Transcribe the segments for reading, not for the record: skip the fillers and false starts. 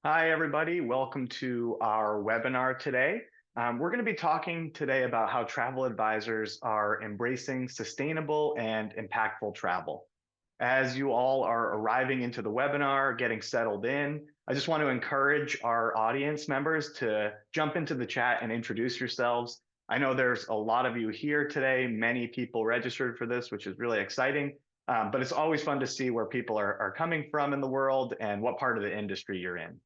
Hi, everybody. Welcome to our webinar today. We're going to be talking today about how travel advisors are embracing sustainable and impactful travel. As you all are arriving into the webinar, getting settled in, I just want to encourage our audience members to jump into the chat and introduce yourselves. I know there's a lot of you here today, many people registered for this, which is really exciting. But it's always fun to see where people are coming from in the world and what part of the industry you're in.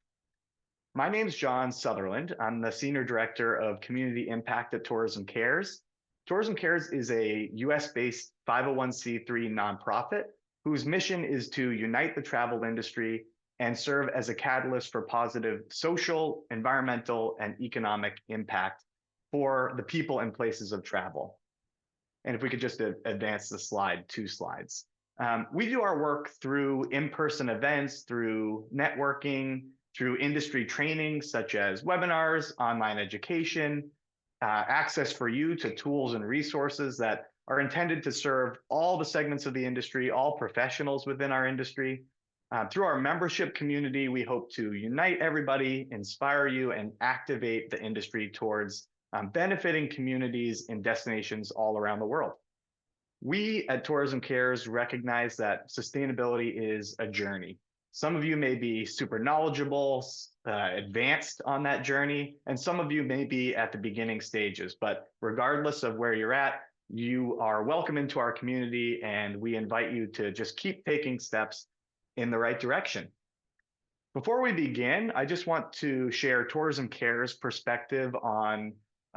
My name's John Sutherland. I'm the Senior Director of Community Impact at Tourism Cares. Tourism Cares is a US-based 501c3 nonprofit whose mission is to unite the travel industry and serve as a catalyst for positive social, environmental, and economic impact for the people and places of travel. And if we could just advance the slide, 2 slides. We do our work through in-person events, through networking, through industry training such as webinars, online education, access for you to tools and resources that are intended to serve all the segments of the industry, all professionals within our industry. Through our membership community, we hope to unite everybody, inspire you, and activate the industry towards benefiting communities and destinations all around the world. We at Tourism Cares recognize that sustainability is a journey. Some of you may be super knowledgeable, advanced on that journey, and some of you may be at the beginning stages. But regardless of where you're at, you are welcome into our community, and we invite you to just keep taking steps in the right direction. Before we begin, I just want to share Tourism Cares' perspective on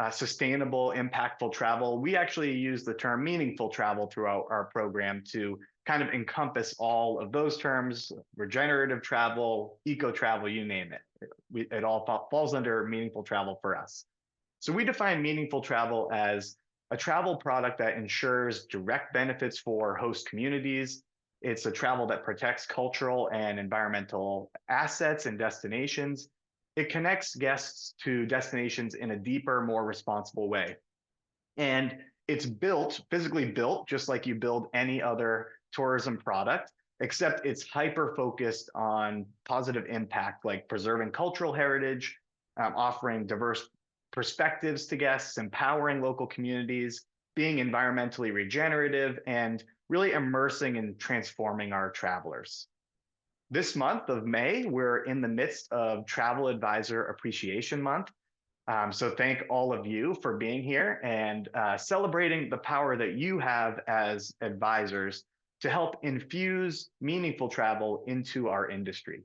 sustainable, impactful travel. We actually use the term meaningful travel throughout our program to kind of encompass all of those terms: regenerative travel, eco travel, you name it. It all falls under meaningful travel for us. So we define meaningful travel as a travel product that ensures direct benefits for host communities. It's a travel that protects cultural and environmental assets and destinations. It connects guests to destinations in a deeper, more responsible way. And it's built, physically built, just like you build any other tourism product, except it's hyper-focused on positive impact, like preserving cultural heritage, offering diverse perspectives to guests, empowering local communities, being environmentally regenerative, and really immersing and transforming our travelers. This month of May, we're in the midst of Travel Advisor Appreciation Month. So thank all of you for being here and celebrating the power that you have as advisors to help infuse meaningful travel into our industry.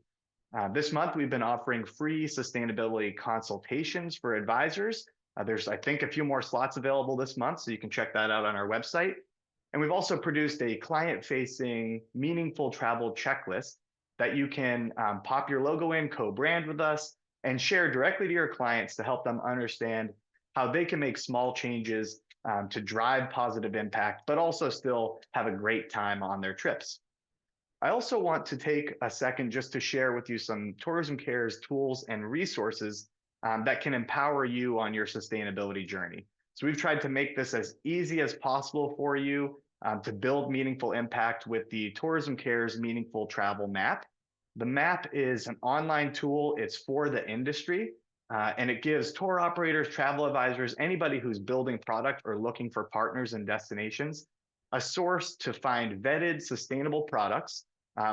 This month, we've been offering free sustainability consultations for advisors. There's, I think, a few more slots available this month, so you can check that out on our website. And we've also produced a client-facing meaningful travel checklist that you can pop your logo in, co-brand with us, and share directly to your clients to help them understand how they can make small changes to drive positive impact, but also still have a great time on their trips. I also want to take a second just to share with you some Tourism Cares tools and resources that can empower you on your sustainability journey. So we've tried to make this as easy as possible for you to build meaningful impact with the Tourism Cares Meaningful Travel Map. The map is an online tool. It's for the industry, and it gives tour operators, travel advisors, anybody who's building product or looking for partners and destinations, a source to find vetted, sustainable products,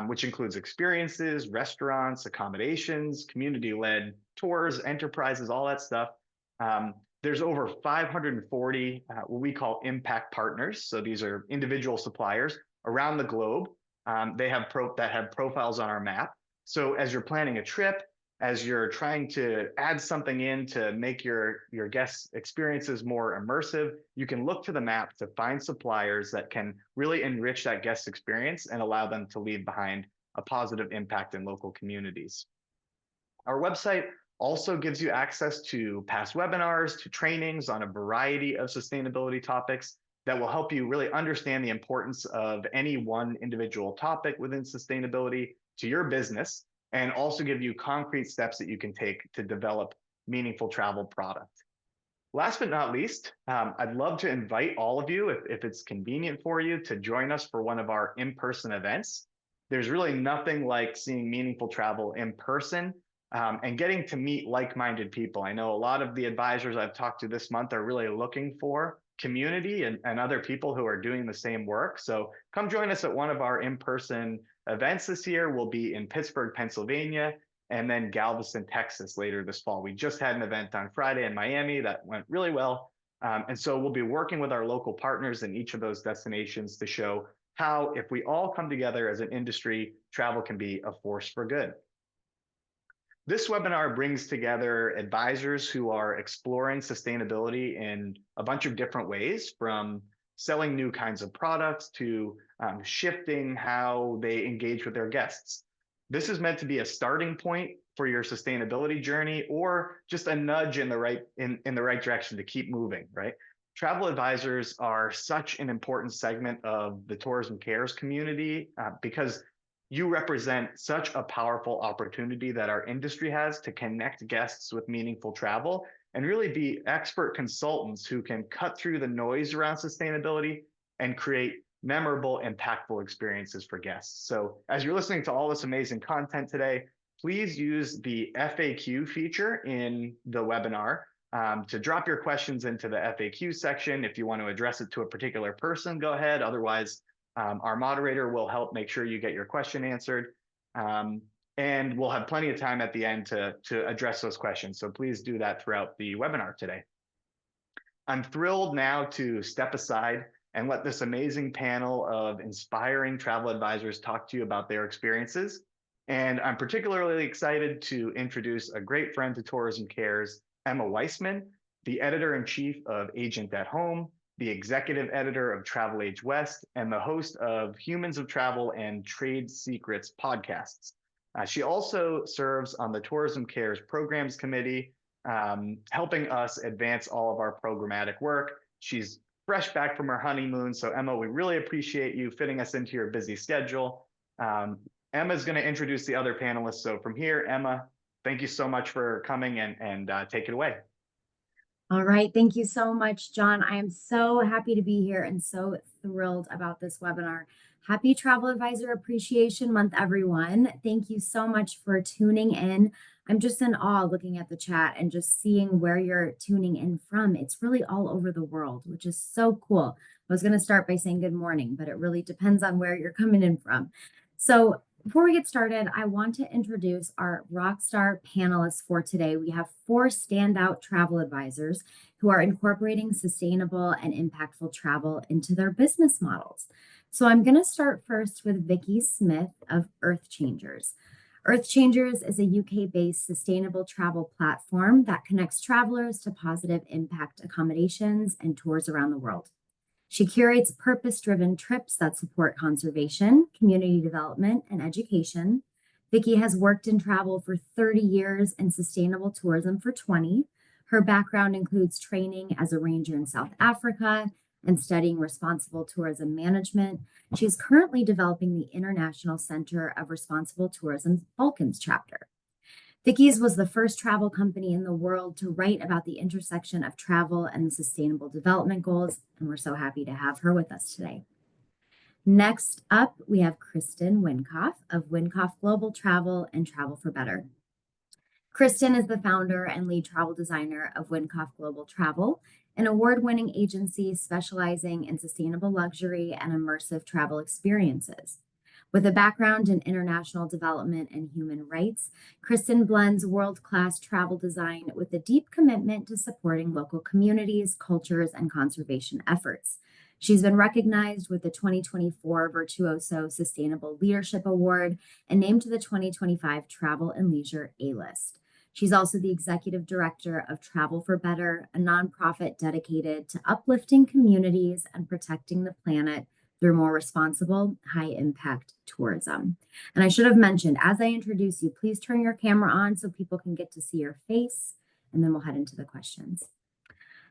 which includes experiences, restaurants, accommodations, community-led tours, enterprises, all that stuff. There's over 540 what we call impact partners. So these are individual suppliers around the globe. They have profiles on our map. So as you're planning a trip, as you're trying to add something in to make your guests' experiences more immersive, you can look to the map to find suppliers that can really enrich that guest experience and allow them to leave behind a positive impact in local communities. Our website also gives you access to past webinars, to trainings on a variety of sustainability topics that will help you really understand the importance of any one individual topic within sustainability to your business, and also give you concrete steps that you can take to develop meaningful travel product. Last but not least, I'd love to invite all of you, if it's convenient for you, to join us for one of our in-person events. There's really nothing like seeing meaningful travel in person. and getting to meet like-minded people. I know a lot of the advisors I've talked to this month are really looking for community and other people who are doing the same work. So come join us at one of our in-person events this year. We'll be in Pittsburgh, Pennsylvania, and then Galveston, Texas later this fall. We just had an event on Friday in Miami that went really well. And so we'll be working with our local partners in each of those destinations to show how, if we all come together as an industry, travel can be a force for good. This webinar brings together advisors who are exploring sustainability in a bunch of different ways, from selling new kinds of products to shifting how they engage with their guests. This is meant to be a starting point for your sustainability journey, or just a nudge in the right direction to keep moving, right? Travel advisors are such an important segment of the tourism cares community because you represent such a powerful opportunity that our industry has to connect guests with meaningful travel and really be expert consultants who can cut through the noise around sustainability and create memorable, impactful experiences for guests. So as you're listening to all this amazing content today, please use the FAQ feature in the webinar to drop your questions into the FAQ section. If you want to address it to a particular person, go ahead. Otherwise, our moderator will help make sure you get your question answered. And we'll have plenty of time at the end to address those questions. So please do that throughout the webinar today. I'm thrilled now to step aside and let this amazing panel of inspiring travel advisors talk to you about their experiences. And I'm particularly excited to introduce a great friend to Tourism Cares, Emma Weissmann, the editor-in-chief of AGENTatHOME, the executive editor of TravelAge West, and the host of Humans of Travel and Trade Secrets podcasts. She also serves on the Tourism Cares Programs Committee, helping us advance all of our programmatic work. She's fresh back from her honeymoon. So Emma, we really appreciate you fitting us into your busy schedule. Emma's going to introduce the other panelists. So from here, Emma, thank you so much for coming and take it away. All right. Thank you so much, John. I am so happy to be here and so thrilled about this webinar. Happy Travel Advisor Appreciation Month, everyone. Thank you so much for tuning in. I'm just in awe looking at the chat and just seeing where you're tuning in from. It's really all over the world, which is so cool. I was going to start by saying good morning, but it really depends on where you're coming in from. So before we get started, I want to introduce our rockstar panelists for today. We have 4 standout travel advisors who are incorporating sustainable and impactful travel into their business models. So I'm going to start first with Vicky Smith of Earth Changers. Earth Changers is a UK-based sustainable travel platform that connects travelers to positive impact accommodations and tours around the world. She curates purpose-driven trips that support conservation, community development, and education. Vicky has worked in travel for 30 years and sustainable tourism for 20. Her background includes training as a ranger in South Africa and studying responsible tourism management. She is currently developing the International Center of Responsible Tourism's Balkans chapter. Vicky's was the first travel company in the world to write about the intersection of travel and the Sustainable Development Goals, and we're so happy to have her with us today. Next up, we have Kristin Winkaffe of Winkaffe Global Travel and Travel for Better. Kristin is the founder and lead travel designer of Winkaffe Global Travel, an award-winning agency specializing in sustainable luxury and immersive travel experiences. With a background in international development and human rights, Kristin blends world-class travel design with a deep commitment to supporting local communities, cultures, and conservation efforts. She's been recognized with the 2024 Virtuoso Sustainable Leadership Award and named to the 2025 Travel and Leisure A-List. She's also the executive director of Travel for Better, a nonprofit dedicated to uplifting communities and protecting the planet through more responsible, high-impact tourism. And I should have mentioned, as I introduce you, please turn your camera on so people can get to see your face, and then we'll head into the questions.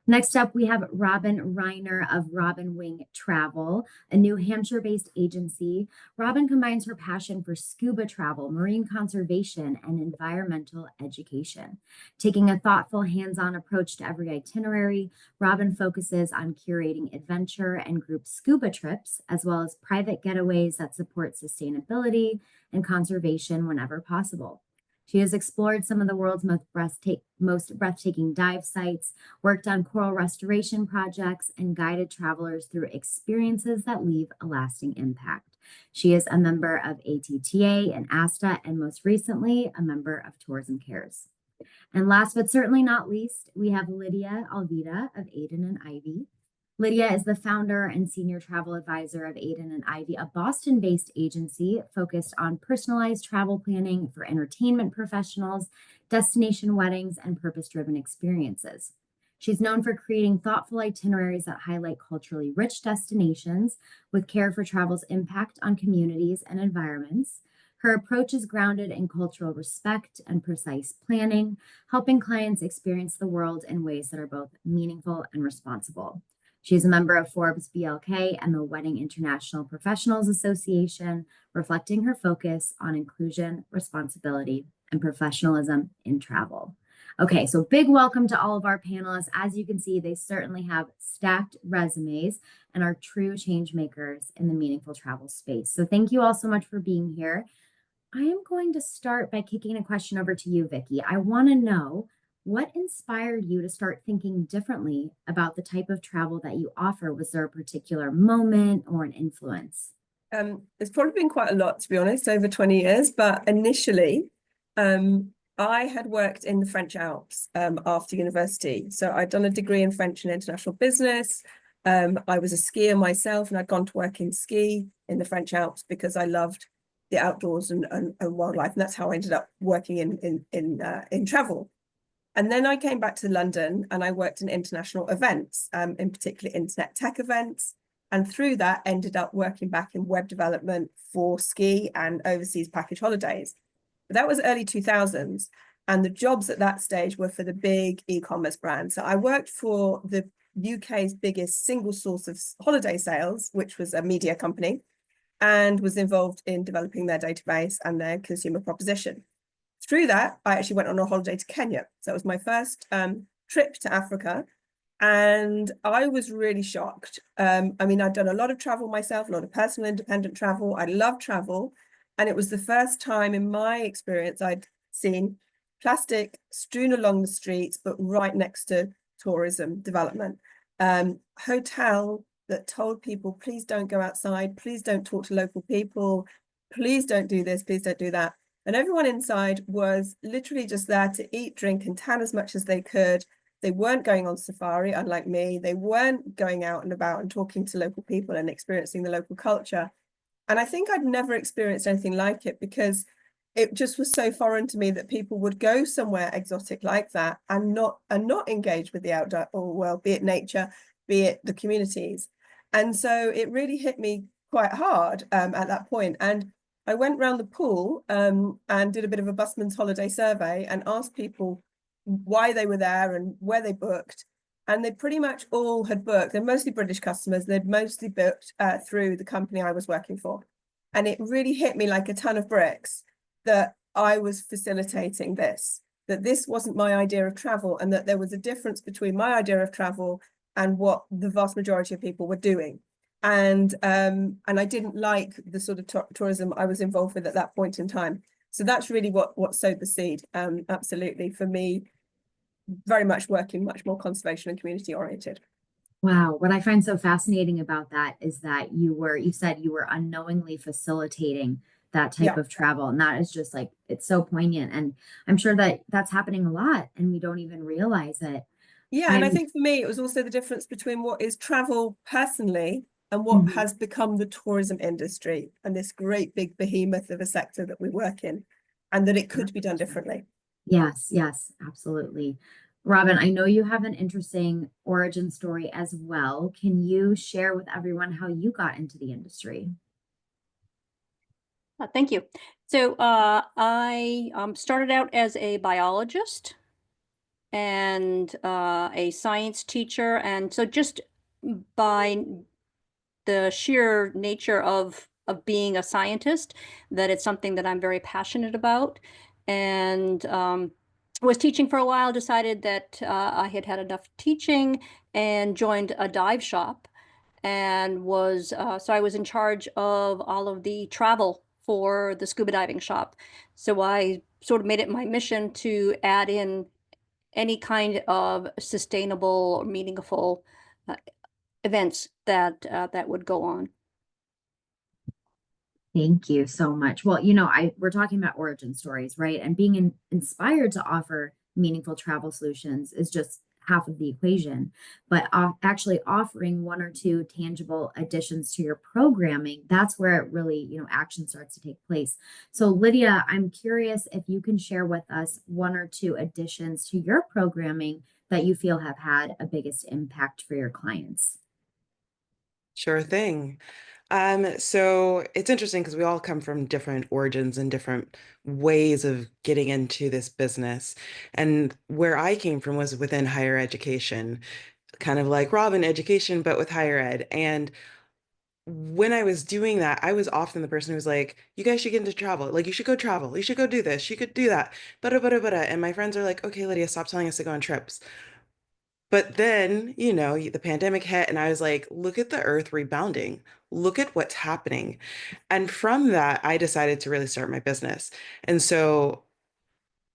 Next up, we have Robin Reiner of Robin Wing Travel, a New Hampshire-based agency. Robin combines her passion for scuba travel, marine conservation, and environmental education. Taking a thoughtful, hands-on approach to every itinerary, Robin focuses on curating adventure and group scuba trips, as well as private getaways that support sustainability and conservation whenever possible. She has explored some of the world's most breathtaking dive sites, worked on coral restoration projects, and guided travelers through experiences that leave a lasting impact. She is a member of ATTA and ASTA, and most recently, a member of Tourism Cares. And last but certainly not least, we have Lydia Alvida of Aiden and Ivy. Lydia is the founder and senior travel advisor of Aiden and Ivy, a Boston-based agency focused on personalized travel planning for entertainment professionals, destination weddings, and purpose-driven experiences. She's known for creating thoughtful itineraries that highlight culturally rich destinations with care for travel's impact on communities and environments. Her approach is grounded in cultural respect and precise planning, helping clients experience the world in ways that are both meaningful and responsible. She's a member of Forbes BLK and the Wedding International Professionals Association, reflecting her focus on inclusion, responsibility, and professionalism in travel. Okay, so big welcome to all of our panelists. As you can see, they certainly have stacked resumes and are true change makers in the meaningful travel space. So thank you all so much for being here. I am going to start by kicking a question over to you, Vicky. I want to know what inspired you to start thinking differently about the type of travel that you offer? Was there a particular moment or an influence? It's probably been quite a lot, to be honest, over 20 years. But initially, I had worked in the French Alps after university. So I'd done a degree in French and international business. I was a skier myself, and I'd gone to work in ski in the French Alps because I loved the outdoors and wildlife. And that's how I ended up working in travel. And then I came back to London and I worked in international events, in particular internet tech events. And through that, ended up working back in web development for ski and overseas package holidays. But that was early 2000s. And the jobs at that stage were for the big e-commerce brands. So I worked for the UK's biggest single source of holiday sales, which was a media company, and was involved in developing their database and their consumer proposition. Through that, I actually went on a holiday to Kenya. So it was my first trip to Africa. And I was really shocked. I mean, I'd done a lot of travel myself, a lot of personal independent travel. I love travel. And it was the first time in my experience I'd seen plastic strewn along the streets, but right next to tourism development. Hotel that told people, please don't go outside, please don't talk to local people, please don't do this, please don't do that. And everyone inside was literally just there to eat, drink, and tan as much as they could. They weren't going on safari, unlike me. They weren't going out and about and talking to local people and experiencing the local culture. And I think I'd never experienced anything like it because it just was so foreign to me that people would go somewhere exotic like that and not engage with the outdoor world, be it nature, be it the communities. And so it really hit me quite hard at that point. And I went round the pool and did a bit of a busman's holiday survey and asked people why they were there and where they booked. And they pretty much all had booked. They're mostly British customers. They'd mostly booked through the company I was working for. And it really hit me like a ton of bricks that I was facilitating this, that this wasn't my idea of travel, and that there was a difference between my idea of travel and what the vast majority of people were doing. And I didn't like the sort of tourism I was involved with at that point in time. So that's really what sowed the seed. Absolutely, for me, very much working much more conservation and community oriented. Wow. What I find so fascinating about that is that you said you were unknowingly facilitating that type of travel. And that is just like, it's so poignant. And I'm sure that that's happening a lot and we don't even realize it. Yeah. And I think for me, it was also the difference between what is travel personally and what has become the tourism industry and this great big behemoth of a sector that we work in, and that it could be done differently. Yes, yes, absolutely. Robin, I know you have an interesting origin story as well. Can you share with everyone how you got into the industry? Thank you. So I started out as a biologist and a science teacher. And so just by the sheer nature of being a scientist, that it's something that I'm very passionate about. And was teaching for a while, decided that I had had enough teaching and joined a dive shop and was, so I was in charge of all of the travel for the scuba diving shop. So I sort of made it my mission to add in any kind of sustainable or meaningful uh, events that would go on. Thank you so much. Well, we're talking about origin stories, right? And being inspired to offer meaningful travel solutions is just half of the equation. But actually offering one or two tangible additions to your programming, that's where it really, action starts to take place. So, Lydia, I'm curious if you can share with us one or two additions to your programming that you feel have had a biggest impact for your clients. Sure thing. So it's interesting because we all come from different origins and different ways of getting into this business. And where I came from was within higher education, kind of like Robin education, but with higher ed. And when I was doing that, I was often the person who was like, you guys should get into travel. Like, you should go travel. You should go do this. You could do that. Bada. And my friends are like, okay, Lydia, stop telling us to go on trips. But then, the pandemic hit, and I was like, look at the earth rebounding. Look at what's happening. And from that, I decided to really start my business. And so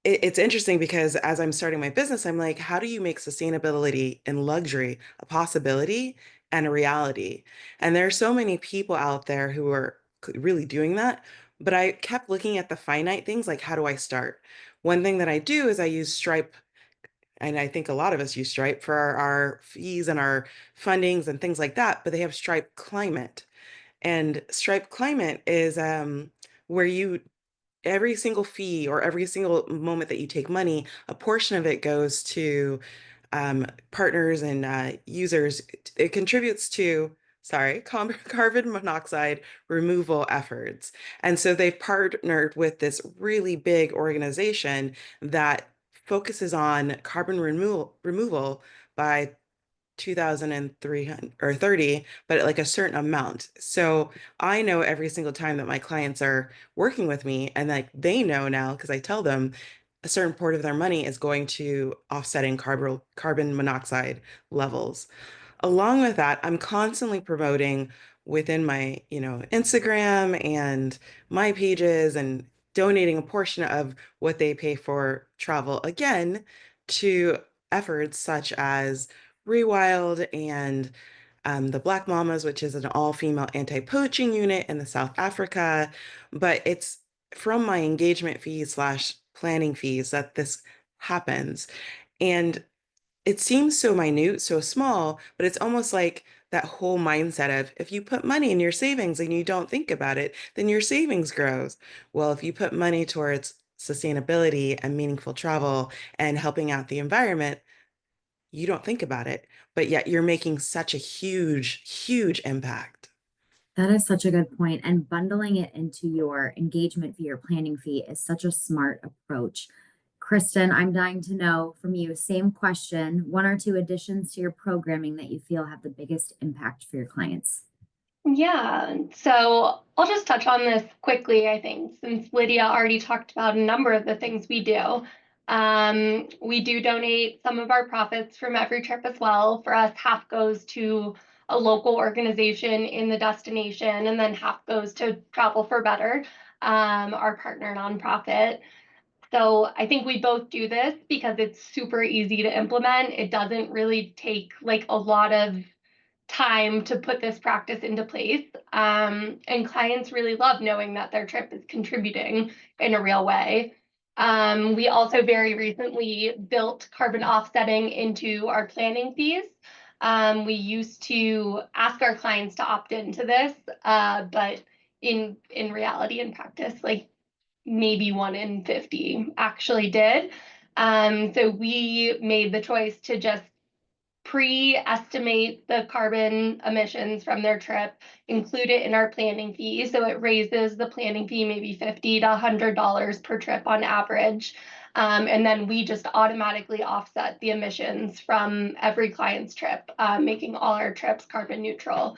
it's interesting because as I'm starting my business, I'm like, how do you make sustainability and luxury a possibility and a reality? And there are so many people out there who are really doing that. But I kept looking at the finite things, like, how do I start? One thing that I do is I use Stripe, and I think a lot of us use Stripe for our fees and our fundings and things like that, but they have Stripe Climate. And Stripe Climate is where every single fee or every single moment that you take money, a portion of it goes to partners and users. It contributes to, carbon monoxide removal efforts. And so they've partnered with this really big organization that focuses on carbon removal by 2,300 or 30, but at like a certain amount. So I know every single time that my clients are working with me, and like they know now because I tell them a certain part of their money is going to offsetting carbon monoxide levels. Along with that, I'm constantly promoting within my, Instagram and my pages and donating a portion of what they pay for travel again to efforts such as Rewild and the Black Mamas, which is an all-female anti-poaching unit in the South Africa. But it's from my engagement fees slash planning fees that this happens. And it seems so minute, so small, but it's almost like that whole mindset of if you put money in your savings and you don't think about it, then your savings grows. Well, if you put money towards sustainability and meaningful travel and helping out the environment, you don't think about it, but yet you're making such a huge, huge impact. That is such a good point. And bundling it into your engagement fee or planning fee is such a smart approach. Kristin, I'm dying to know from you, same question, one or two additions to your programming that you feel have the biggest impact for your clients. Yeah, so I'll just touch on this quickly, I think, since Lydia already talked about a number of the things we do. We do donate some of our profits from every trip as well. For us, half goes to a local organization in the destination, and then half goes to Travel for Better, our partner nonprofit. So I think we both do this because it's super easy to implement. It doesn't really take like a lot of time to put this practice into place. And clients really love knowing that their trip is contributing in a real way. We also very recently built carbon offsetting into our planning fees. We used to ask our clients to opt into this, but in reality, in practice, like maybe 1 in 50 actually did. So we made the choice to just pre-estimate the carbon emissions from their trip, include it in our planning fee. So it raises the planning fee maybe $50 to $100 per trip on average. And then we just automatically offset the emissions from every client's trip, making all our trips carbon neutral.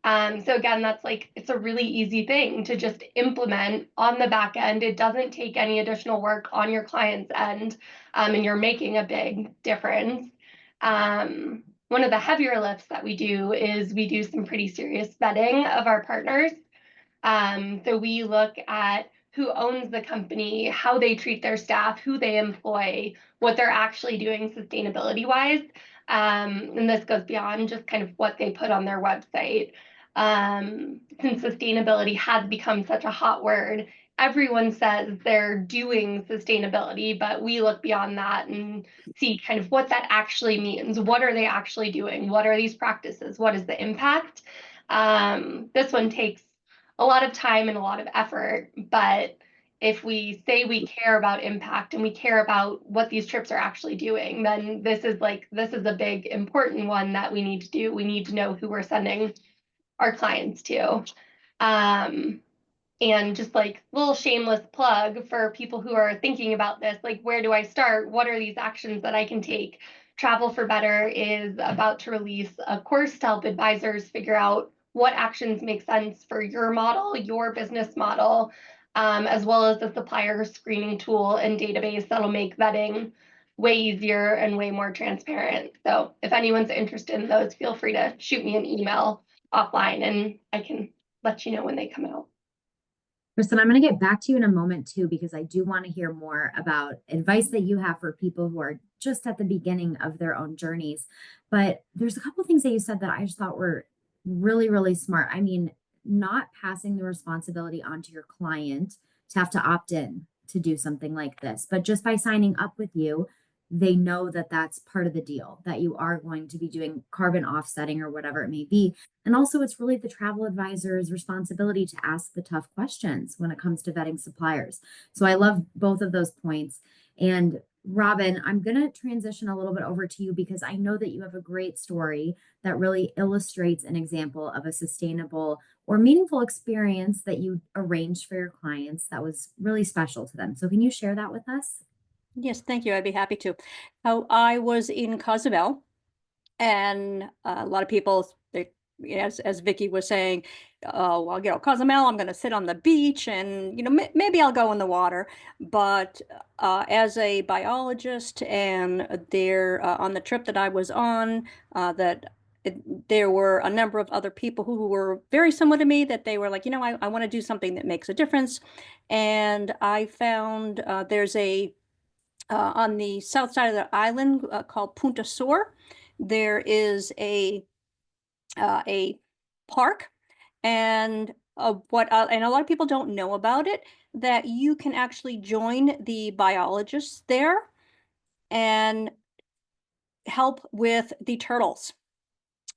So again, that's like, it's a really easy thing to just implement on the back end. It doesn't take any additional work on your client's end, and you're making a big difference. One of the heavier lifts that we do is we do some pretty serious vetting of our partners. So we look at who owns the company, how they treat their staff, who they employ, what they're actually doing sustainability-wise. And this goes beyond just kind of what they put on their website. Since sustainability has become such a hot word, everyone says they're doing sustainability, but we look beyond that and see kind of what that actually means. What are they actually doing? What are these practices? What is the impact? This one takes a lot of time and a lot of effort, but if we say we care about impact and we care about what these trips are actually doing, then this is a big important one that we need to do. We need to know who we're sending our clients to. And just like little shameless plug for people who are thinking about this, like, where do I start? What are these actions that I can take? Travel for Better is about to release a course to help advisors figure out what actions make sense for your model, your business model, as well as the supplier screening tool and database that'll make vetting way easier and way more transparent. So if anyone's interested in those, feel free to shoot me an email offline and I can let you know when they come out. Kristin, I'm going to get back to you in a moment too, because I do want to hear more about advice that you have for people who are just at the beginning of their own journeys. But there's a couple of things that you said that I just thought were really, really smart. I mean, not passing the responsibility onto your client to have to opt in to do something like this, but just by signing up with you, they know that that's part of the deal, that you are going to be doing carbon offsetting or whatever it may be. And also, it's really the travel advisor's responsibility to ask the tough questions when it comes to vetting suppliers. So I love both of those points. And Robin, I'm going to transition a little bit over to you because I know that you have a great story that really illustrates an example of a sustainable or meaningful experience that you arranged for your clients that was really special to them. So can you share that with us? Yes, thank you. I'd be happy to. I was in Cozumel, and a lot of people, as Vicky was saying, oh, well, Cozumel, I'm going to sit on the beach and, maybe I'll go in the water. But as a biologist and there on the trip that I was on, there were a number of other people who were very similar to me, that they were like, I want to do something that makes a difference. And I found there's on the south side of the island called Punta Sur, there is a park, and and a lot of people don't know about it, that you can actually join the biologists there and help with the turtles.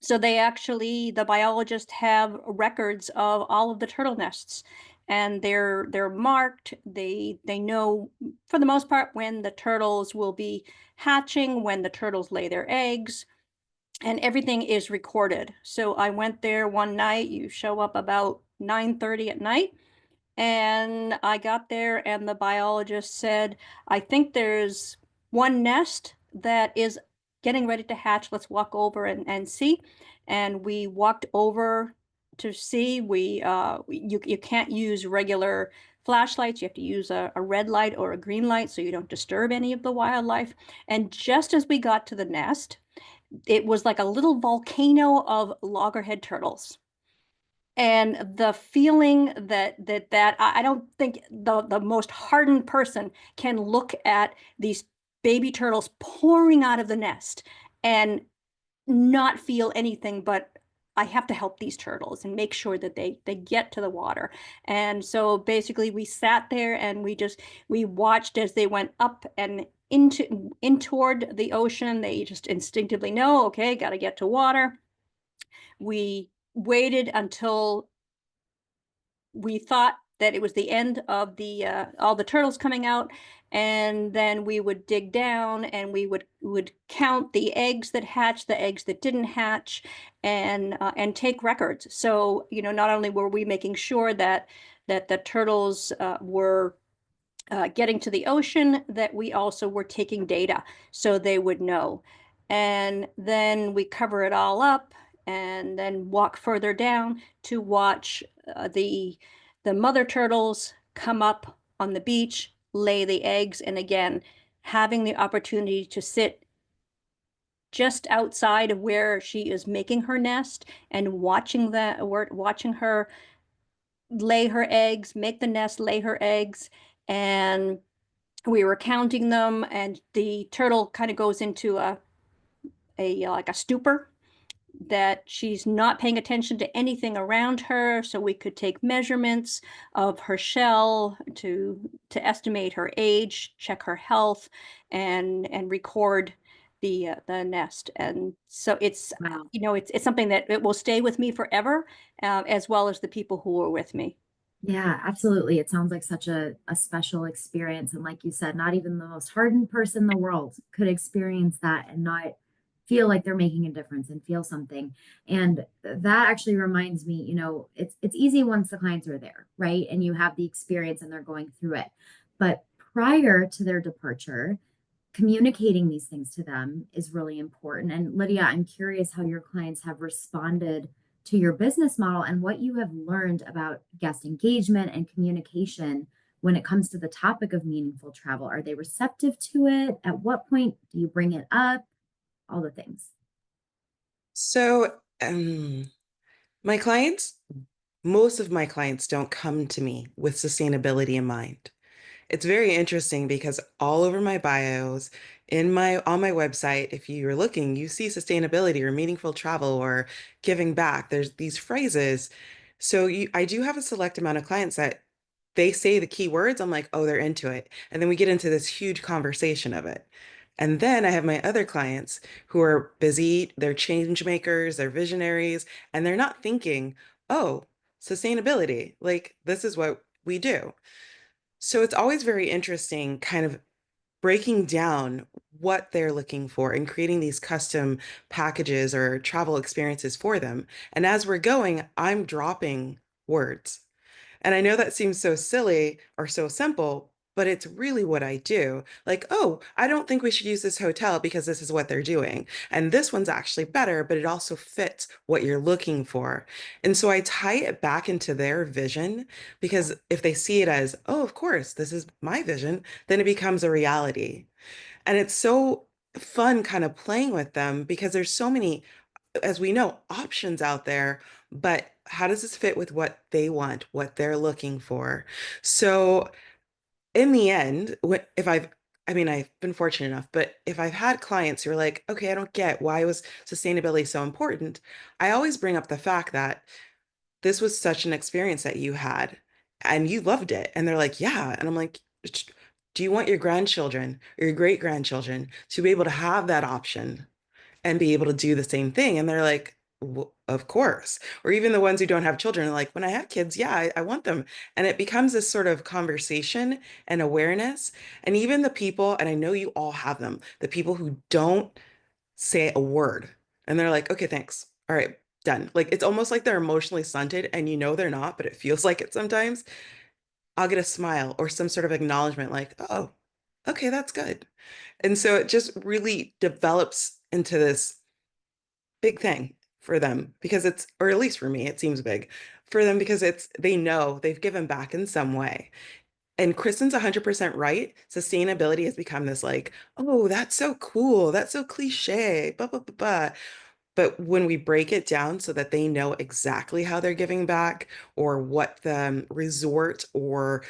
So the biologists have records of all of the turtle nests, and they're marked. They know for the most part when the turtles will be hatching, when the turtles lay their eggs, and everything is recorded. So I went there one night. You show up about 9:30 at night, and I got there and the biologist said, I think there's one nest that is getting ready to hatch. Let's walk over and see. And we walked over to see. You can't use regular flashlights. You have to use a red light or a green light so you don't disturb any of the wildlife. And just as we got to the nest, it was like a little volcano of loggerhead turtles. And the feeling that I don't think the most hardened person can look at these baby turtles pouring out of the nest and not feel anything but, I have to help these turtles and make sure that they get to the water. And so basically we sat there and we watched as they went up and in toward the ocean. They just instinctively know, okay, got to get to water. We waited until we thought that it was the end of the all the turtles coming out, and then we would dig down and we would count the eggs that hatched, the eggs that didn't hatch, and take records. So not only were we making sure that the turtles were getting to the ocean, that we also were taking data so they would know. And then we cover it all up and then walk further down to watch the mother turtles come up on the beach, lay the eggs, and again, having the opportunity to sit just outside of where she is making her nest and watching her lay her eggs, make the nest, lay her eggs, and we were counting them, and the turtle kind of goes into a like a stupor, that she's not paying attention to anything around her. So we could take measurements of her shell to estimate her age, check her health, and record the nest. And so it's Wow. it's something that it will stay with me forever, as well as the people who were with me. Yeah, absolutely. It sounds like such a special experience. And like you said, not even the most hardened person in the world could experience that and not feel like they're making a difference and feel something. And that actually reminds me, it's easy once the clients are there, right? And you have the experience and they're going through it. But prior to their departure, communicating these things to them is really important. And Lydia, I'm curious how your clients have responded to your business model and what you have learned about guest engagement and communication when it comes to the topic of meaningful travel. Are they receptive to it? At what point do you bring it up? All the things. So, my clients, most of my clients don't come to me with sustainability in mind. It's very interesting because all over my bios, on my website, if you're looking, you see sustainability or meaningful travel or giving back. There's these phrases. So I do have a select amount of clients that they say the key words. I'm like, oh, they're into it. And then we get into this huge conversation of it. And then I have my other clients who are busy, they're change makers, they're visionaries, and they're not thinking, oh, sustainability, like this is what we do. So it's always very interesting kind of breaking down what they're looking for and creating these custom packages or travel experiences for them. And as we're going, I'm dropping words. And I know that seems so silly or so simple, but it's really what I do. Like, oh, I don't think we should use this hotel because this is what they're doing. And this one's actually better, but it also fits what you're looking for. And so I tie it back into their vision because if they see it as, oh, of course, this is my vision, then it becomes a reality. And it's so fun kind of playing with them because there's so many, as we know, options out there, but how does this fit with what they want, what they're looking for? So in the end, I mean, I've been fortunate enough, but if I've had clients who are like, okay, I don't get why was sustainability so important, I always bring up the fact that this was such an experience that you had and you loved it. And they're like, yeah. And I'm like, do you want your grandchildren or your great grandchildren to be able to have that option and be able to do the same thing? And they're like, of course. Or even the ones who don't have children, like, when I have kids, yeah, I want them. And it becomes this sort of conversation and awareness. And even the people, and I know you all have them, the people who don't say a word and they're like, okay, thanks. All right, done. Like, it's almost like they're emotionally stunted and you know they're not, but it feels like it sometimes. I'll get a smile or some sort of acknowledgement like, oh, okay, that's good. And so it just really develops into this big thing for them because it's, or at least for me, it seems big for them because they know they've given back in some way. And Kristin's 100% right. Sustainability has become this like, oh, that's so cool. That's so cliche. Blah, blah, blah, blah. But when we break it down so that they know exactly how they're giving back or what the resort or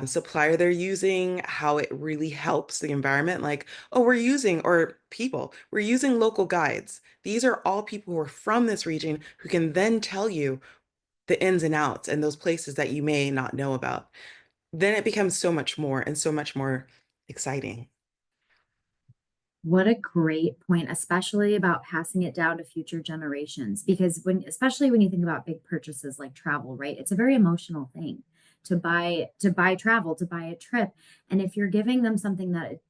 supplier they're using, how it really helps the environment, like, oh, we're using local guides. These are all people who are from this region who can then tell you the ins and outs and those places that you may not know about. Then it becomes so much more and so much more exciting. What a great point, especially about passing it down to future generations. Because especially when you think about big purchases like travel, right? It's a very emotional thing to buy travel, to buy a trip. And if you're giving them something that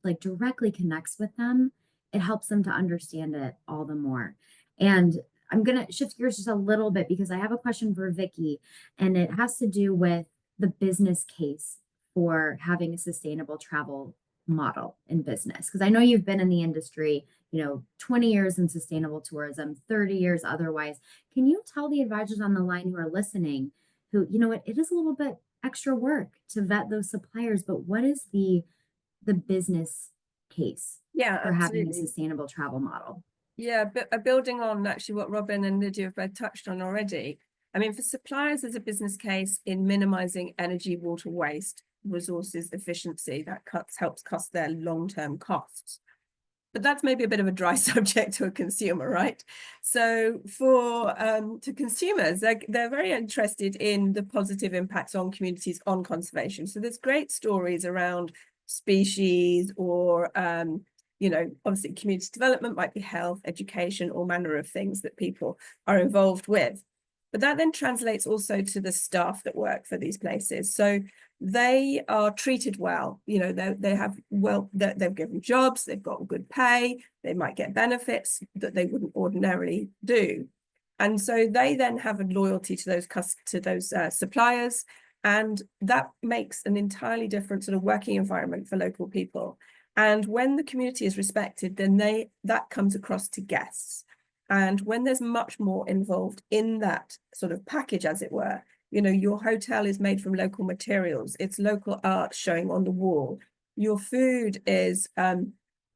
like directly connects with them, it helps them to understand it all the more. And I'm gonna shift gears just a little bit because I have a question for Vicky, and it has to do with the business case for having a sustainable travel model in business. Because I know you've been in the industry, 20 years in sustainable tourism, 30 years otherwise. Can you tell the advisors on the line who are listening, who, it is a little bit extra work to vet those suppliers, but what is the business case Yeah, for having a absolutely. sustainable travel model? Yeah, but building on actually what Robin and Lydia have both touched on already, I mean, for suppliers, there's a business case in minimizing energy, water waste, resources efficiency that helps cut their long-term costs. But that's maybe a bit of a dry subject to a consumer, right? So for to consumers, they're very interested in the positive impacts on communities on conservation. So there's great stories around species or you know, obviously community development might be health, education, all manner of things that people are involved with. But that then translates also to the staff that work for these places. So they are treated well, you know, they're given jobs, they've got good pay, they might get benefits that they wouldn't ordinarily do. And so they then have a loyalty to those suppliers, and that makes an entirely different sort of working environment for local people. And when the community is respected, then that comes across to guests. And when there's much more involved in that sort of package, as it were, you know, your hotel is made from local materials, it's local art showing on the wall, your food is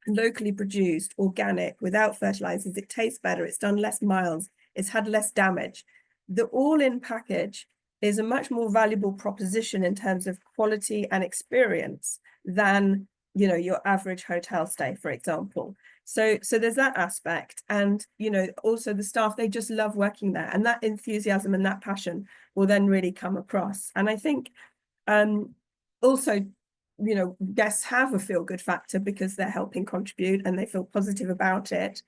locally produced, organic, without fertilizers, it tastes better, it's done less miles, it's had less damage. The all-in package is a much more valuable proposition in terms of quality and experience than, you know, your average hotel stay, for example. So there's that aspect. And, you know, also the staff, they just love working there. And that enthusiasm and that passion will then really come across. And I think also, you know, guests have a feel-good factor because they're helping contribute and they feel positive about it.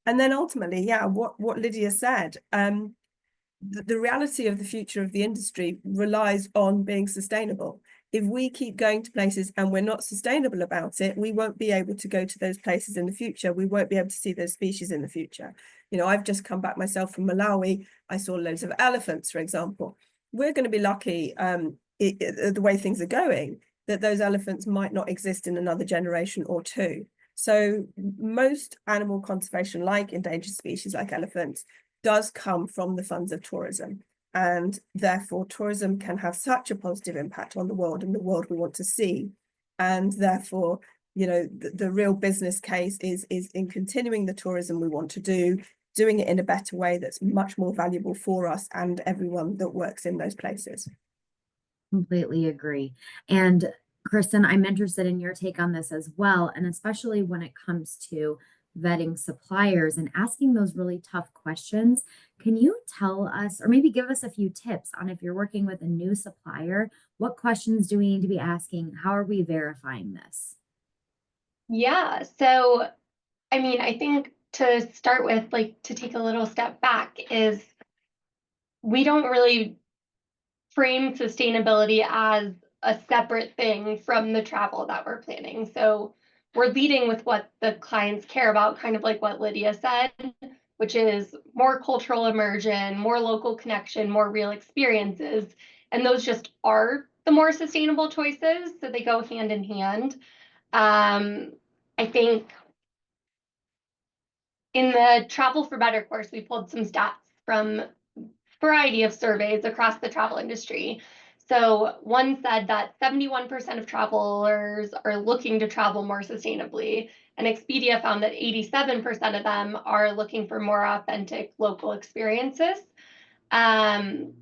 And then ultimately, yeah, what Lydia said, the reality of the future of the industry relies on being sustainable. If we keep going to places and we're not sustainable about it, we won't be able to go to those places in the future. We won't be able to see those species in the future. You know, I've just come back myself from Malawi. I saw loads of elephants, for example. We're going to be lucky, the way things are going, that those elephants might not exist in another generation or two. So most animal conservation, like endangered species like elephants, does come from the funds of tourism. And therefore, tourism can have such a positive impact on the world and the world we want to see. And therefore, you know, the real business case is in continuing the tourism we want to do, doing it in a better way that's much more valuable for us and everyone that works in those places. Completely agree. And Kristin, I'm interested in your take on this as well, and especially when it comes to vetting suppliers and asking those really tough questions. Can you tell us, or maybe give us a few tips on if you're working with a new supplier, what questions do we need to be asking? How are we verifying this? Yeah, so I mean, I think to start with, like to take a little step back, is we don't really frame sustainability as a separate thing from the travel that we're planning. So we're leading with what the clients care about, kind of like what Lydia said, which is more cultural immersion, more local connection, more real experiences. And those just are the more sustainable choices. So they go hand in hand. I think in the Travel for Better course, we pulled some stats from a variety of surveys across the travel industry. So one said that 71% of travelers are looking to travel more sustainably, and Expedia found that 87% of them are looking for more authentic local experiences. And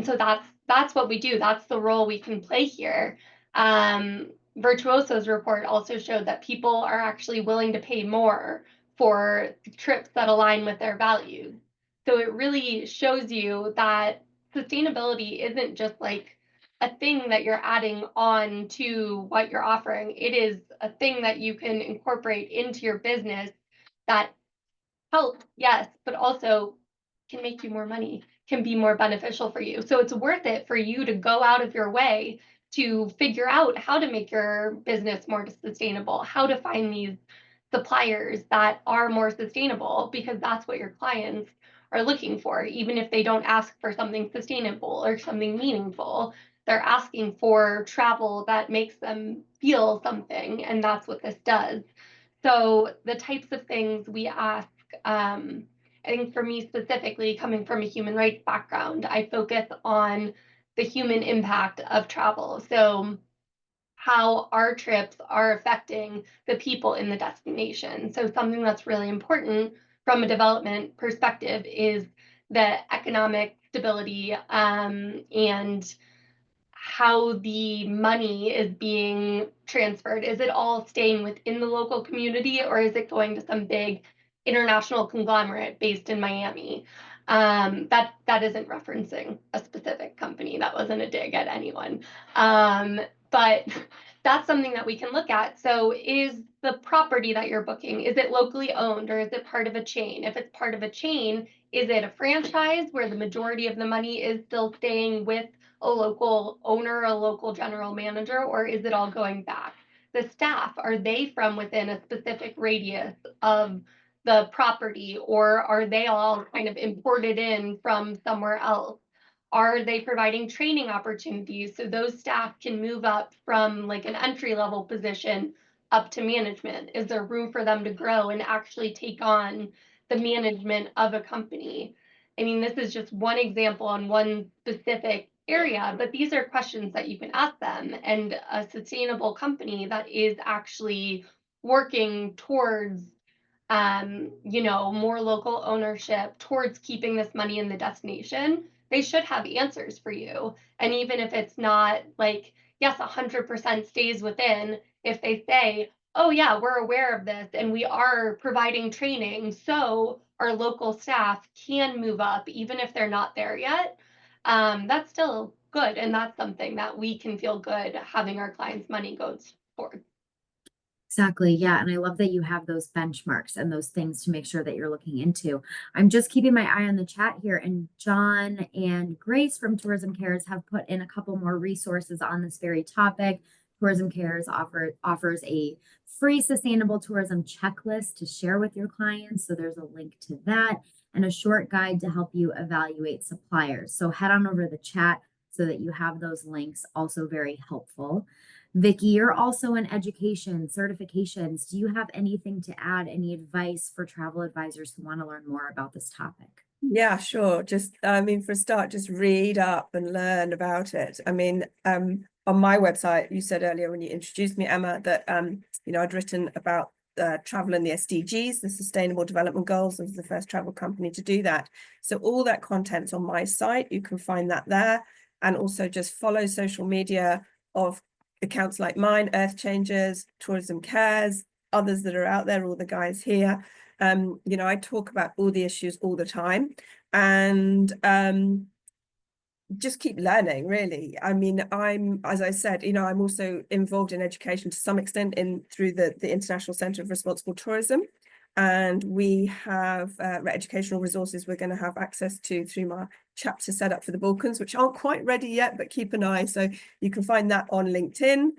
so that's what we do. That's the role we can play here. Virtuoso's report also showed that people are actually willing to pay more for trips that align with their values. So it really shows you that sustainability isn't just like a thing that you're adding on to what you're offering. It is a thing that you can incorporate into your business that helps, yes, but also can make you more money, can be more beneficial for you. So it's worth it for you to go out of your way to figure out how to make your business more sustainable, how to find these suppliers that are more sustainable, because that's what your clients are looking for. Even if they don't ask for something sustainable or something meaningful, they're asking for travel that makes them feel something, and that's what this does. So the types of things we ask, I think for me specifically, coming from a human rights background, I focus on the human impact of travel. So how our trips are affecting the people in the destination. So something that's really important from a development perspective is the economic stability and how the money is being transferred. Is it all staying within the local community, or is it going to some big international conglomerate based in Miami? That isn't referencing a specific company. That wasn't a dig at anyone. But that's something that we can look at. So is the property that you're booking, is it locally owned, or is it part of a chain? If it's part of a chain, is it a franchise where the majority of the money is still staying with a local owner, a local general manager, or is it all going back? The staff, are they from within a specific radius of the property, or are they all kind of imported in from somewhere else? Are they providing training opportunities so those staff can move up from like an entry level position up to management? Is there room for them to grow and actually take on the management of a company? I mean, this is just one example on one specific area, but these are questions that you can ask them. And a sustainable company that is actually working towards more local ownership, towards keeping this money in the destination, they should have answers for you. And even if it's not like, yes, 100% stays within, if they say, oh yeah, we're aware of this and we are providing training, so our local staff can move up even if they're not there yet, that's still good. And that's something that we can feel good having our clients' money goes towards. Exactly. Yeah. And I love that you have those benchmarks and those things to make sure that you're looking into. I'm just keeping my eye on the chat here, and John and Grace from Tourism Cares have put in a couple more resources on this very topic. Tourism Cares offers a free sustainable tourism checklist to share with your clients. So there's a link to that and a short guide to help you evaluate suppliers. So head on over to the chat so that you have those links, also very helpful. Vicky, you're also in education, certifications. Do you have anything to add, any advice for travel advisors who want to learn more about this topic? Yeah, sure. Just, I mean, for a start, just read up and learn about it. I mean, on my website, you said earlier when you introduced me, Emma, that, I'd written about travel and the SDGs, the Sustainable Development Goals. I was the first travel company to do that. So all that content's on my site. You can find that there. And also just follow social media of accounts like mine, Earth Changers, Tourism Cares, others that are out there, all the guys here. I talk about all the issues all the time, and just keep learning, really. I mean, as I said, I'm also involved in education to some extent through the International Centre of Responsible Tourism. And we have educational resources we're going to have access to through my chapter set up for the Balkans, which aren't quite ready yet, but keep an eye. So you can find that on LinkedIn.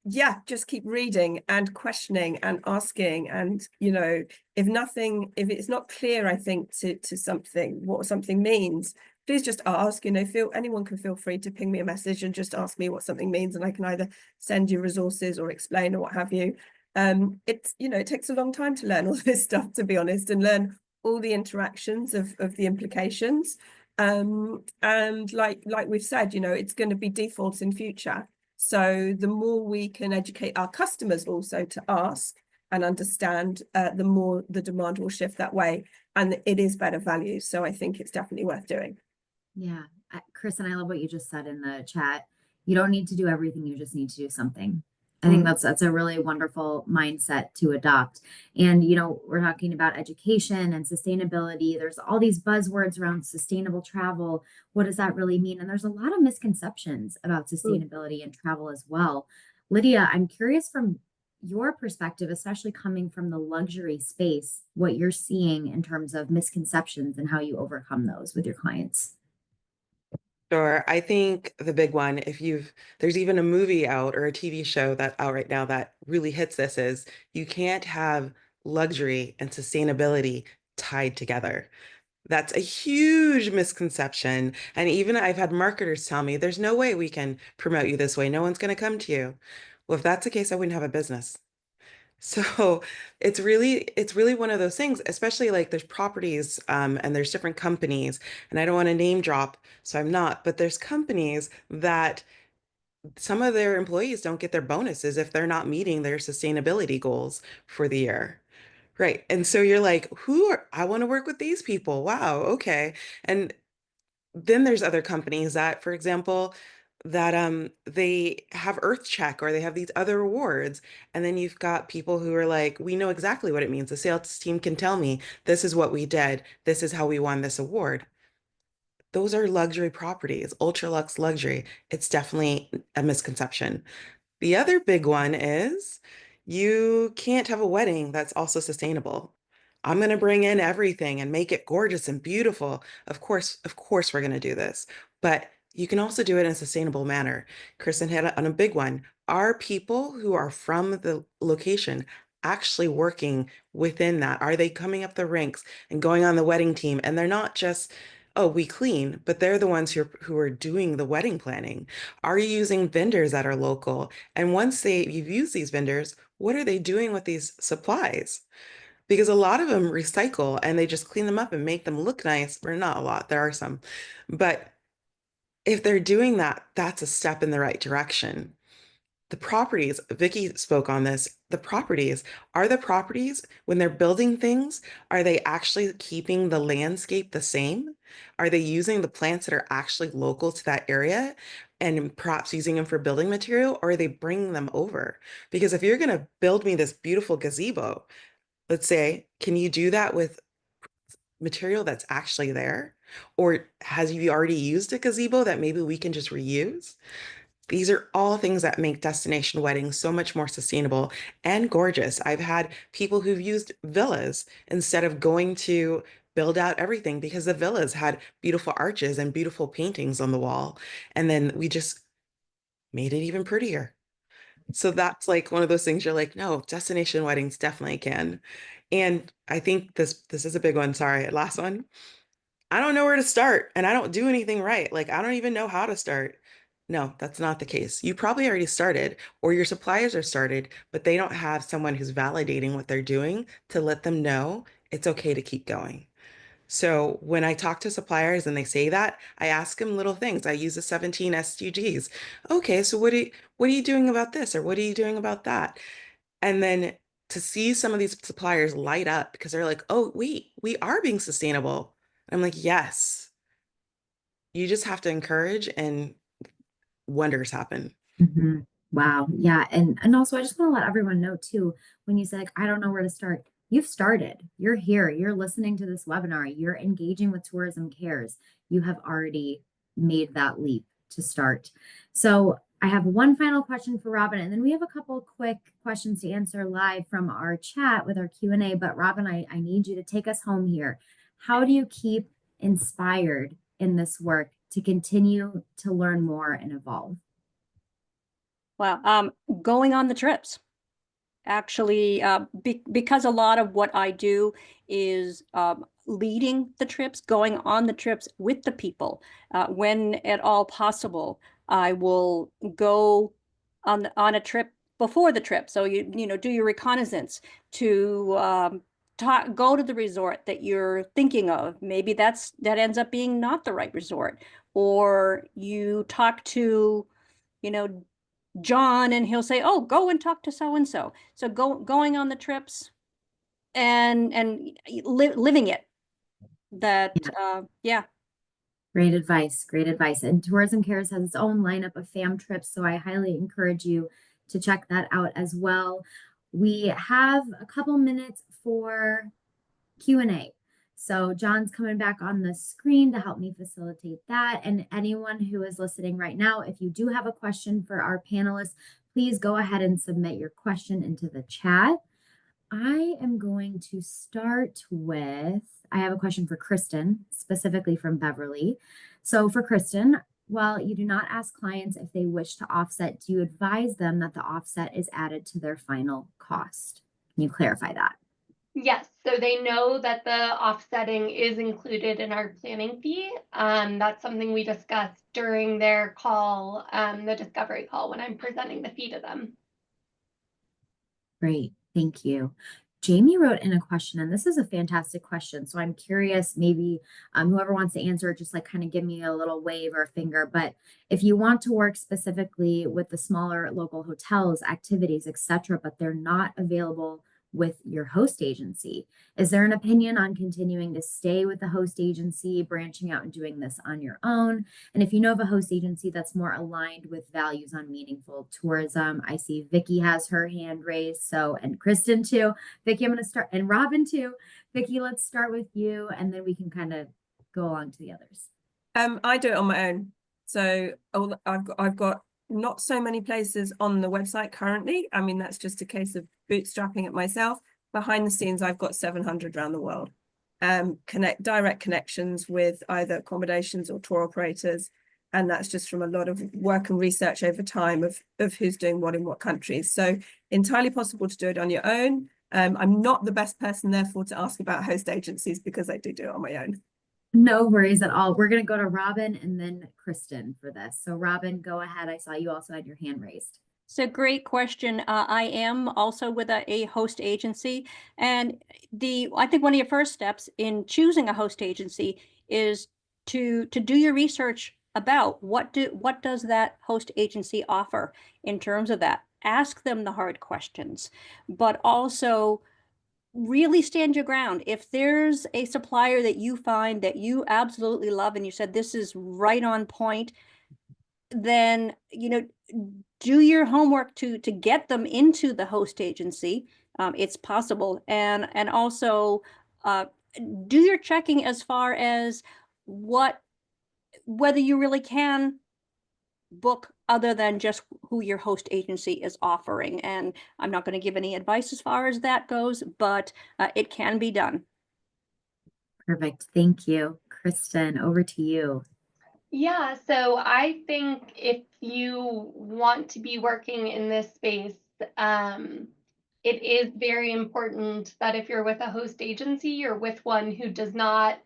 Yeah, just keep reading and questioning and asking. And, if it's not clear, I think, to something, what something means, please just ask. Anyone can feel free to ping me a message and just ask me what something means, and I can either send you resources or explain or what have you. It takes a long time to learn all this stuff, to be honest, and learn all the interactions of the implications. And like we've said, it's going to be defaults in future. So the more we can educate our customers also to ask and understand, the more the demand will shift that way. And it is better value. So I think it's definitely worth doing. Yeah. Kristin, I love what you just said in the chat. You don't need to do everything. You just need to do something. I think that's a really wonderful mindset to adopt. And, we're talking about education and sustainability. There's all these buzzwords around sustainable travel. What does that really mean? And there's a lot of misconceptions about sustainability and travel as well. Lydia, I'm curious from your perspective, especially coming from the luxury space, what you're seeing in terms of misconceptions and how you overcome those with your clients. Sure. I think the big one, there's even a movie out or a TV show that out right now that really hits this, is you can't have luxury and sustainability tied together. That's a huge misconception. And even I've had marketers tell me, there's no way we can promote you this way. No one's going to come to you. Well, if that's the case, I wouldn't have a business. So it's really one of those things, especially like there's properties, and there's different companies, and I don't want to name drop, so I'm not, but there's companies that some of their employees don't get their bonuses if they're not meeting their sustainability goals for the year. Right. And so you're like, I want to work with these people. Wow. Okay. And then there's other companies that, for example, that they have Earth Check or they have these other awards. And then you've got people who are like, we know exactly what it means. The sales team can tell me this is what we did. This is how we won this award. Those are luxury properties, ultra luxe luxury. It's definitely a misconception. The other big one is you can't have a wedding that's also sustainable. I'm going to bring in everything and make it gorgeous and beautiful. Of course, we're going to do this, but you can also do it in a sustainable manner. Kristin hit on a big one. Are people who are from the location actually working within that? Are they coming up the ranks and going on the wedding team? And they're not just, oh, we clean, but they're the ones who are doing the wedding planning. Are you using vendors that are local? And once you've used these vendors, what are they doing with these supplies? Because a lot of them recycle and they just clean them up and make them look nice. Or not a lot, there are some. But if they're doing that, that's a step in the right direction. The properties, Vicky spoke on this, the properties, when they're building things, are they actually keeping the landscape the same? Are they using the plants that are actually local to that area and perhaps using them for building material, or are they bringing them over? Because if you're going to build me this beautiful gazebo, let's say, can you do that with material that's actually there? Or has you already used a gazebo that maybe we can just reuse? These are all things that make destination weddings so much more sustainable and gorgeous. I've had people who've used villas instead of going to build out everything because the villas had beautiful arches and beautiful paintings on the wall. And then we just made it even prettier. So that's like one of those things you're like, no, destination weddings definitely can. And I think this is a big one. Sorry, last one. I don't know where to start and I don't do anything right. Like, I don't even know how to start. No, that's not the case. You probably already started, or your suppliers are started, but they don't have someone who's validating what they're doing to let them know it's okay to keep going. So when I talk to suppliers and they say that, I ask them little things. I use the 17 SDGs. Okay, so what are you doing about this, or what are you doing about that? And then to see some of these suppliers light up because they're like, oh, wait, we are being sustainable. I'm like, yes, you just have to encourage and wonders happen. Mhm. Wow. Yeah. And also I just want to let everyone know too, when you say like, I don't know where to start, you've started. You're here. You're listening to this webinar. You're engaging with Tourism Cares. You have already made that leap to start. So I have one final question for Robin, and then we have a couple quick questions to answer live from our chat with our Q&A. But Robin, I need you to take us home here. How do you keep inspired in this work to continue to learn more and evolve? Well, going on the trips. Actually, because a lot of what I do is leading the trips, going on the trips with the people. When at all possible, I will go on a trip before the trip. So you know do your reconnaissance to go to the resort that you're thinking of. Maybe that ends up being not the right resort, or you talk to you know John and he'll say, oh, go and talk to so and so. So going on the trips and living it. That yeah. Great advice. Great advice. And Tourism Cares has its own lineup of fam trips, so I highly encourage you to check that out as well. We have a couple minutes for Q&A. So John's coming back on the screen to help me facilitate that. And anyone who is listening right now, if you do have a question for our panelists, please go ahead and submit your question into the chat. I am going to start with, I have a question for Kristin, specifically from Beverly. So for Kristin, while you do not ask clients if they wish to offset, do you advise them that the offset is added to their final cost? Can you clarify that? Yes, so they know that the offsetting is included in our planning fee. That's something we discussed during their call, the discovery call, when I'm presenting the fee to them. Great, thank you. Jamie wrote in a question, and this is a fantastic question. So I'm curious, maybe whoever wants to answer it, just like kind of give me a little wave or a finger. But if you want to work specifically with the smaller local hotels, activities, etc., but they're not available with your host agency? Is there an opinion on continuing to stay with the host agency, branching out and doing this on your own? And if you know of a host agency that's more aligned with values on meaningful tourism, I see Vicky has her hand raised. So, and Kristin too. Vicky, I'm going to start, and Robin too. Vicky, let's start with you, and then we can kind of go along to the others. I do it on my own. So I've got not so many places on the website currently. I mean, that's just a case of bootstrapping it myself. Behind the scenes, I've got 700 around the world. Direct connections with either accommodations or tour operators. And that's just from a lot of work and research over time of who's doing what in what countries. So entirely possible to do it on your own. I'm not the best person, therefore, to ask about host agencies because I do it on my own. No worries at all. We're going to go to Robin and then Kristin for this. So Robin, go ahead. I saw you also had your hand raised. So great question. I am also with a host agency, and I think one of your first steps in choosing a host agency is to do your research about what does that host agency offer in terms of that. Ask them the hard questions, but also really stand your ground. If there's a supplier that you find that you absolutely love and you said this is right on point, then do your homework to get them into the host agency. It's possible, and also do your checking as far as whether you really can book other than just who your host agency is offering. And I'm not going to give any advice as far as that goes, but it can be done. Perfect. Thank you. Kristin, over to you. Yeah, so I think if you want to be working in this space, it is very important that if you're with a host agency, you're with one who does not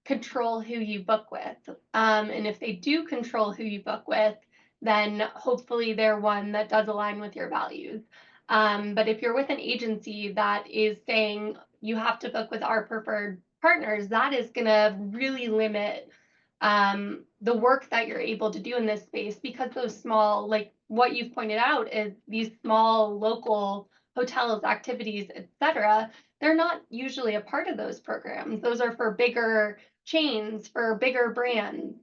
control who you book with. And if they do control who you book with, then hopefully they're one that does align with your values. But if you're with an agency that is saying you have to book with our preferred partners, that is going to really limit the work that you're able to do in this space, because those small, like what you've pointed out, is these small local hotels, activities, etc., they're not usually a part of those programs. Those are for bigger chains, for bigger brands.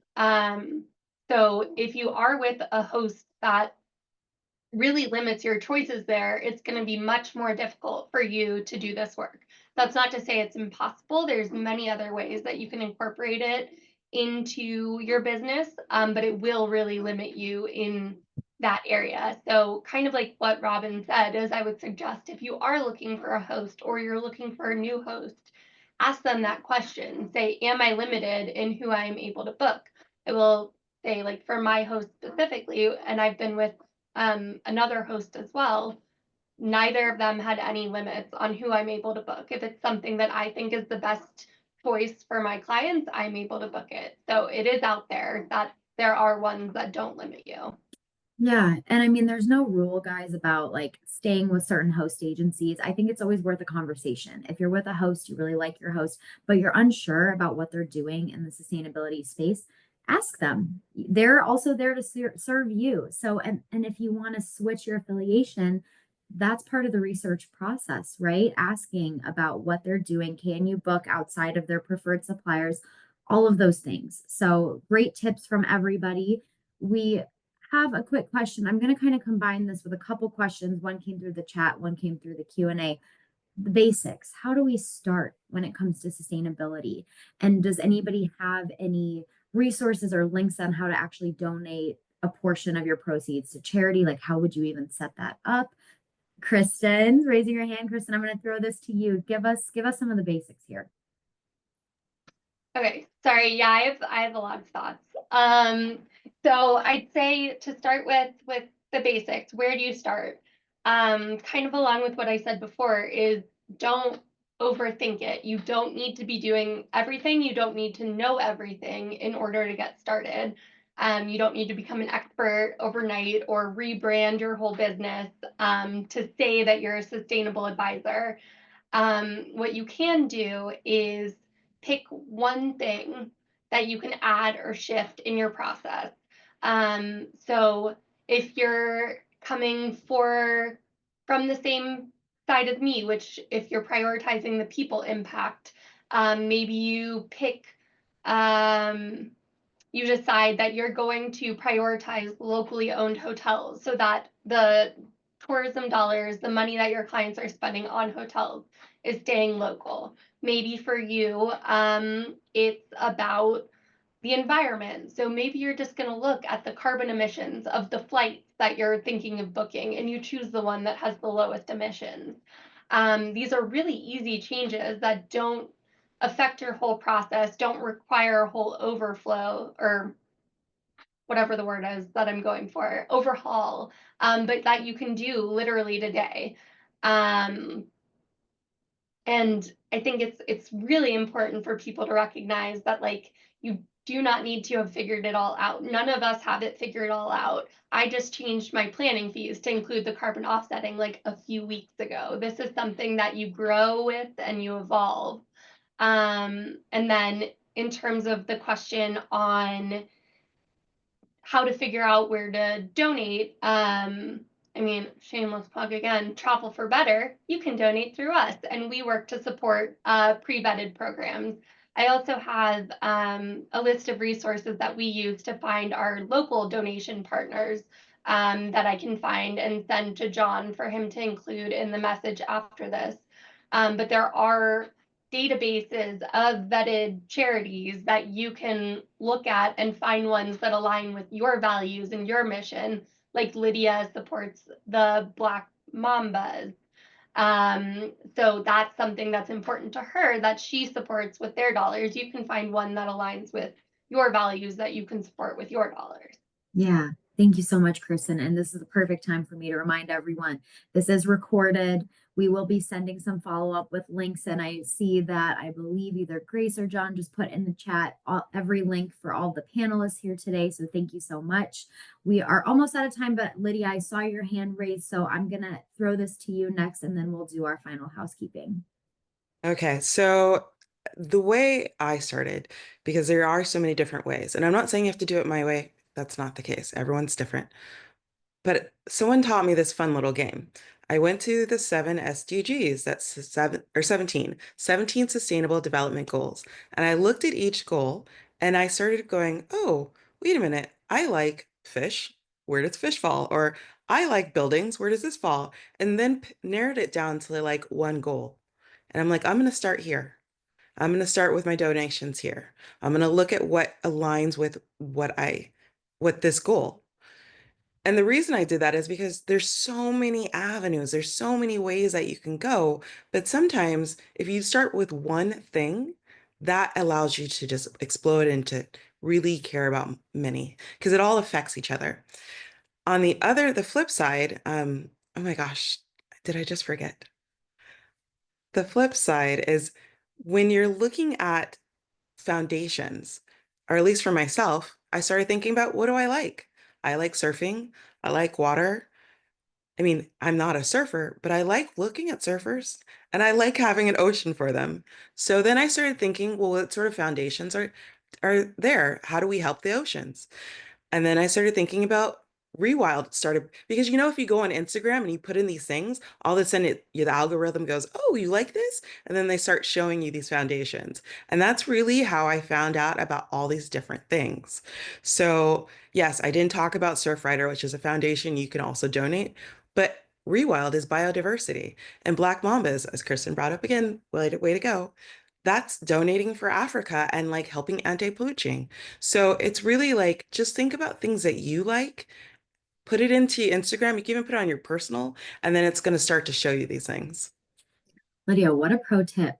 So if you are with a host that really limits your choices there, it's going to be much more difficult for you to do this work. That's not to say it's impossible. There's many other ways that you can incorporate it into your business, but it will really limit you in that area. So kind of like what Robin said, is I would suggest if you are looking for a host or you're looking for a new host, ask them that question. Say, am I limited in who I'm able to book? I will say, like for my host specifically, and I've been with another host as well, neither of them had any limits on who I'm able to book. If it's something that I think is the best choice for my clients, I'm able to book it. So it is out there that there are ones that don't limit you. Yeah. And I mean, there's no rule, guys, about like staying with certain host agencies. I think it's always worth a conversation. If you're with a host, you really like your host, but you're unsure about what they're doing in the sustainability space, ask them. They're also there to serve you. So, and if you want to switch your affiliation, that's part of the research process, right? Asking about what they're doing. Can you book outside of their preferred suppliers? All of those things. So great tips from everybody. We have a quick question. I'm going to kind of combine this with a couple questions. One came through the chat, one came through the Q&A. The basics. How do we start when it comes to sustainability? And does anybody have any resources or links on how to actually donate a portion of your proceeds to charity? Like, how would you even set that up? Kristin, raising your hand. Kristin, I'm going to throw this to you. Give us some of the basics here. Okay, sorry. Yeah, I have a lot of thoughts. So I'd say to start with the basics. Where do you start? Kind of along with what I said before, is don't overthink it. You don't need to be doing everything. You don't need to know everything in order to get started. You don't need to become an expert overnight or rebrand your whole business to say that you're a sustainable advisor. What you can do is pick one thing that you can add or shift in your process. So if you're coming from the same side of me, which if you're prioritizing the people impact, maybe you pick, you decide that you're going to prioritize locally owned hotels so that the tourism dollars, the money that your clients are spending on hotels is staying local. Maybe for you, it's about the environment. So maybe you're just going to look at the carbon emissions of the flights that you're thinking of booking and you choose the one that has the lowest emissions. These are really easy changes that don't affect your whole process, don't require a whole overflow or whatever the word is that I'm going for, overhaul, but that you can do literally today. And I think it's really important for people to recognize that, like, you do not need to have figured it all out. None of us have it figured all out. I just changed my planning fees to include the carbon offsetting like a few weeks ago. This is something that you grow with and you evolve. And then in terms of the question on how to figure out where to donate, I mean, shameless plug again, Travel for Better, you can donate through us, and we work to support pre-vetted programs. I also have a list of resources that we use to find our local donation partners that I can find and send to John for him to include in the message after this. But there are databases of vetted charities that you can look at and find ones that align with your values and your mission. Like Lydia supports the Black Mambas. So that's something that's important to her that she supports with their dollars. You can find one that aligns with your values that you can support with your dollars. Yeah, thank you so much, Kristin. And this is the perfect time for me to remind everyone this is recorded. We will be sending some follow-up with links, and I see that I believe either Grace or John just put in the chat every link for all the panelists here today. So thank you so much. We are almost out of time, but Lydia, I saw your hand raised, so I'm gonna throw this to you next, and then we'll do our final housekeeping. Okay, so the way I started, because there are so many different ways, and I'm not saying you have to do it my way. That's not the case. Everyone's different. But someone taught me this fun little game. I went to the 7 SDGs, that's 17 Sustainable Development Goals. And I looked at each goal and I started going, oh, wait a minute. I like fish. Where does fish fall? Or I like buildings. Where does this fall? And then narrowed it down to like one goal. And I'm like, I'm going to start here. I'm going to start with my donations here. I'm going to look at what aligns with what this goal. And the reason I did that is because there's so many avenues, there's so many ways that you can go. But sometimes if you start with one thing, that allows you to just explode and to really care about many because it all affects each other. On the flip side, oh my gosh, did I just forget? The flip side is when you're looking at foundations, or at least for myself, I started thinking about what do I like? I like surfing. I like water. I mean, I'm not a surfer, but I like looking at surfers and I like having an ocean for them. So then I started thinking, well, what sort of foundations are there? How do we help the oceans? And then I started thinking about Rewild started because if you go on Instagram and you put in these things, all of a sudden the algorithm goes, oh, you like this? And then they start showing you these foundations. And that's really how I found out about all these different things. So yes, I didn't talk about Surfrider, which is a foundation you can also donate, but Rewild is biodiversity. And Black Mambas, as Kristin brought up again, way to go. That's donating for Africa and like helping anti-poaching. So it's really like just think about things that you like, put it into Instagram. You can even put it on your personal, and then it's going to start to show you these things. Lydia, what a pro tip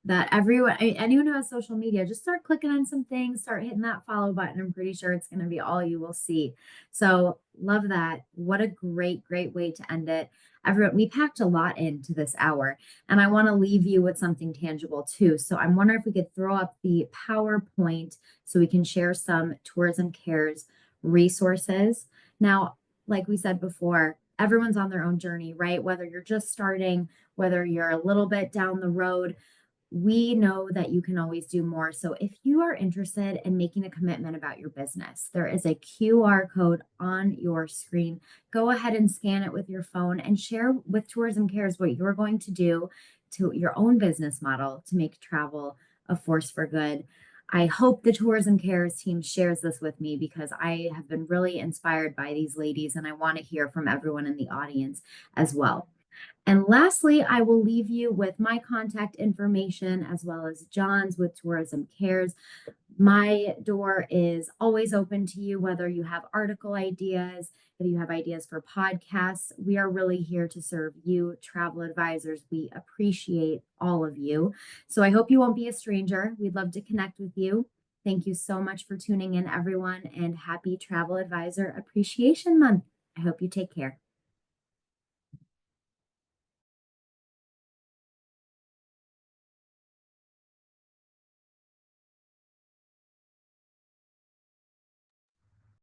that anyone who has social media, just start clicking on some things, start hitting that follow button. I'm pretty sure it's going to be all you will see. So love that. What a great way to end it. Everyone, we packed a lot into this hour, and I want to leave you with something tangible too. So I'm wondering if we could throw up the PowerPoint so we can share some Tourism Cares resources. Now, like we said before, everyone's on their own journey, right? Whether you're just starting, whether you're a little bit down the road, We know that you can always do more. So if you are interested in making a commitment about your business, there is a QR code on your screen. Go ahead and scan it with your phone and share with Tourism Cares what you're going to do to your own business model to make travel a force for good. I hope the Tourism Cares team shares this with me because I have been really inspired by these ladies and I want to hear from everyone in the audience as well. And lastly, I will leave you with my contact information as well as John's with Tourism Cares. My door is always open to you, whether you have article ideas, if you have ideas for podcasts. We are really here to serve you, travel advisors. We appreciate all of you. So I hope you won't be a stranger. We'd love to connect with you. Thank you so much for tuning in, everyone, and happy Travel Advisor Appreciation Month. I hope you take care.